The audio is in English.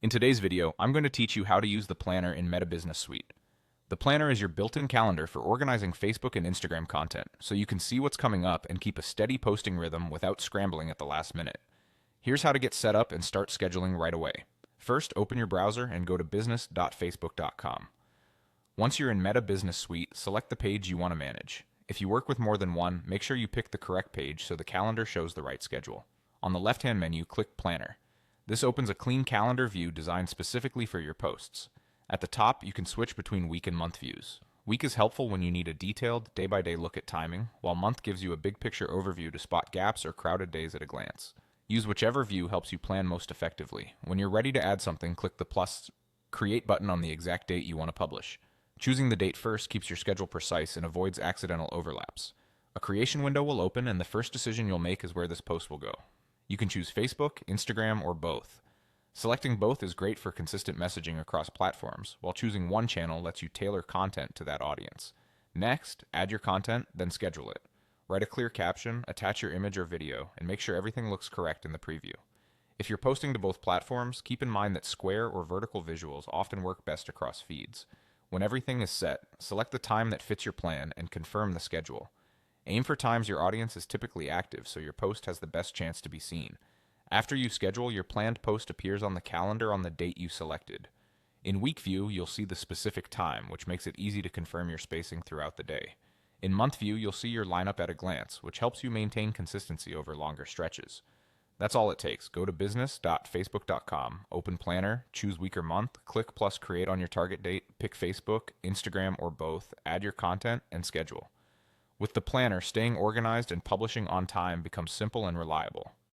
In today's video, I'm going to teach you how to use the Planner in Meta Business Suite. The Planner is your built-in calendar for organizing Facebook and Instagram content, so you can see what's coming up and keep a steady posting rhythm without scrambling at the last minute. Here's how to get set up and start scheduling right away. First, open your browser and go to business.facebook.com. Once you're in Meta Business Suite, select the page you want to manage. If you work with more than one, make sure you pick the correct page so the calendar shows the right schedule. On the left-hand menu, click Planner. This opens a clean calendar view designed specifically for your posts. At the top, you can switch between week and month views. Week is helpful when you need a detailed, day-by-day look at timing, while month gives you a big picture overview to spot gaps or crowded days at a glance. Use whichever view helps you plan most effectively. When you're ready to add something, click the plus Create button on the exact date you want to publish. Choosing the date first keeps your schedule precise and avoids accidental overlaps. A creation window will open, and the first decision you'll make is where this post will go. You can choose Facebook, Instagram, or both. Selecting both is great for consistent messaging across platforms, while choosing one channel lets you tailor content to that audience. Next, add your content, then schedule it. Write a clear caption, attach your image or video, and make sure everything looks correct in the preview. If you're posting to both platforms, keep in mind that square or vertical visuals often work best across feeds. When everything is set, select the time that fits your plan and confirm the schedule. Aim for times your audience is typically active so your post has the best chance to be seen. After you schedule, your planned post appears on the calendar on the date you selected. In week view, you'll see the specific time, which makes it easy to confirm your spacing throughout the day. In month view, you'll see your lineup at a glance, which helps you maintain consistency over longer stretches. That's all it takes. Go to business.facebook.com, open Planner, choose week or month, click plus create on your target date, pick Facebook, Instagram, or both, add your content, and schedule. With the Planner, staying organized and publishing on time becomes simple and reliable.